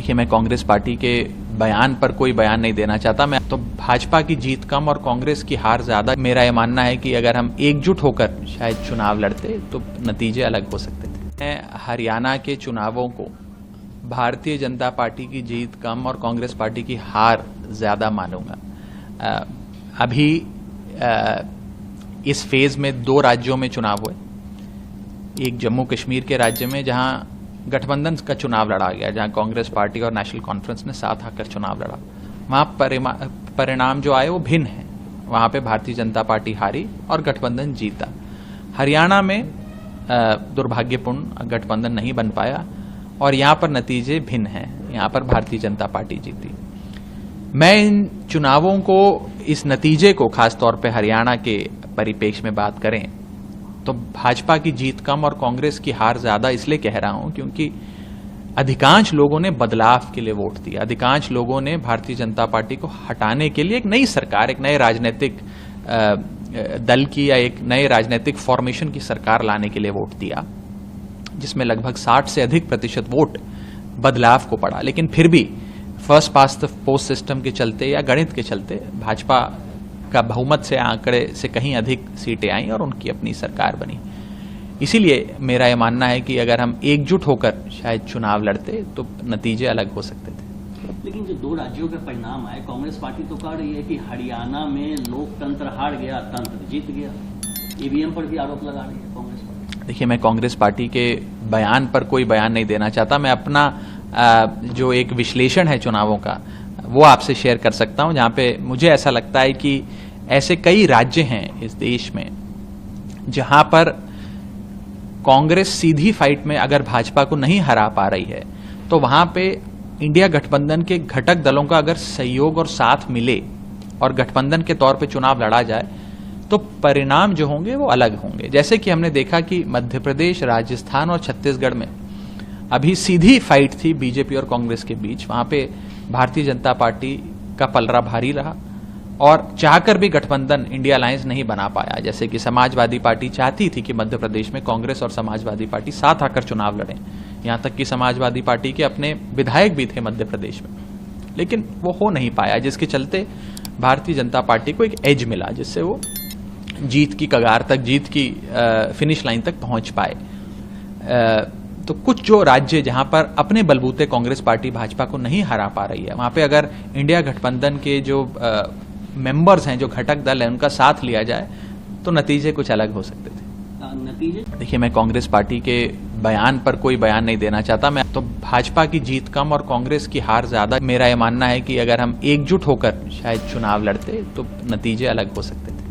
देखिए, मैं कांग्रेस पार्टी के बयान पर कोई बयान नहीं देना चाहता। मैं तो भाजपा की जीत कम और कांग्रेस की हार ज्यादा। मेरा ये मानना है कि अगर हम एकजुट होकर शायद चुनाव लड़ते तो नतीजे अलग हो सकते थे। मैं हरियाणा के चुनावों को भारतीय जनता पार्टी की जीत कम और कांग्रेस पार्टी की हार ज्यादा मानूंगा। अभी इस फेज में 2 राज्यों में चुनाव हुए। एक जम्मू कश्मीर के राज्य में जहां गठबंधन का चुनाव लड़ा गया, जहां कांग्रेस पार्टी और नेशनल कॉन्फ्रेंस ने साथ आकर चुनाव लड़ा। वहां परिणाम जो आए वो भिन्न है। वहां पे भारतीय जनता पार्टी हारी और गठबंधन जीता। हरियाणा में दुर्भाग्यपूर्ण गठबंधन नहीं बन पाया और यहां पर नतीजे भिन्न हैं। यहां पर भारतीय जनता पार्टी जीती। मैं इन चुनावों को, इस नतीजे को, खासतौर पे हरियाणा के परिप्रेक्ष्य में बात करें तो भाजपा की जीत कम और कांग्रेस की हार ज्यादा इसलिए कह रहा हूं क्योंकि अधिकांश लोगों ने बदलाव के लिए वोट दिया। अधिकांश लोगों ने भारतीय जनता पार्टी को हटाने के लिए एक नई सरकार, एक नए राजनीतिक दल की या एक नए राजनीतिक फॉर्मेशन की सरकार लाने के लिए वोट दिया, जिसमें लगभग 60 से अधिक प्रतिशत वोट बदलाव को पड़ा। लेकिन फिर भी first past the post system के चलते या गणित के चलते भाजपा का बहुमत से आंकड़े से कहीं अधिक सीटें आई और उनकी अपनी सरकार बनी। इसीलिए मेरा यह मानना है कि अगर हम एकजुट होकर शायद चुनाव लड़ते तो नतीजे अलग हो सकते थे। लेकिन जो 2 राज्यों के परिणाम आए, कांग्रेस पार्टी तो कह रही है कि हरियाणा में लोकतंत्र हार गया, तंत्र जीत गया। ईवीएम पर भी आरोप लगा रही है कांग्रेस पार्टी। देखिए, मैं कांग्रेस पार्टी के बयान पर कोई बयान नहीं देना चाहता। मैं अपना जो एक विश्लेषण है चुनावों का वो आपसे शेयर कर सकता हूं, जहां पे मुझे ऐसा लगता है कि ऐसे कई राज्य हैं इस देश में जहां पर कांग्रेस सीधी फाइट में अगर भाजपा को नहीं हरा पा रही है तो वहां पे इंडिया गठबंधन के घटक दलों का अगर सहयोग और साथ मिले और गठबंधन के तौर पे चुनाव लड़ा जाए तो परिणाम जो होंगे वो अलग होंगे। जैसे कि हमने देखा कि मध्य प्रदेश, राजस्थान और छत्तीसगढ़ में अभी सीधी फाइट थी बीजेपी और कांग्रेस के बीच। वहां पे भारतीय जनता पार्टी का पलड़ा भारी रहा और चाहकर भी गठबंधन इंडिया अलायंस नहीं बना पाया। जैसे कि समाजवादी पार्टी चाहती थी कि मध्य प्रदेश में कांग्रेस और समाजवादी पार्टी साथ आकर चुनाव लड़ें। यहां तक कि समाजवादी पार्टी के अपने विधायक भी थे मध्य प्रदेश में, लेकिन वो हो नहीं पाया, जिसके चलते भारतीय जनता पार्टी को एक एज मिला, जिससे वो जीत की कगार तक, जीत की फिनिश लाइन तक पहुंच पाए। तो कुछ जो राज्य जहां पर अपने बलबूते कांग्रेस पार्टी भाजपा को नहीं हरा पा रही है, वहां पे अगर इंडिया गठबंधन के जो मेंबर्स हैं, जो घटक दल हैं, उनका साथ लिया जाए तो नतीजे कुछ अलग हो सकते थे। नतीजे देखिए, मैं कांग्रेस पार्टी के बयान पर कोई बयान नहीं देना चाहता। मैं तो भाजपा की जीत कम और कांग्रेस की हार ज्यादा। मेरा यह मानना है कि अगर हम एकजुट होकर शायद चुनाव लड़ते तो नतीजे अलग हो सकते थे।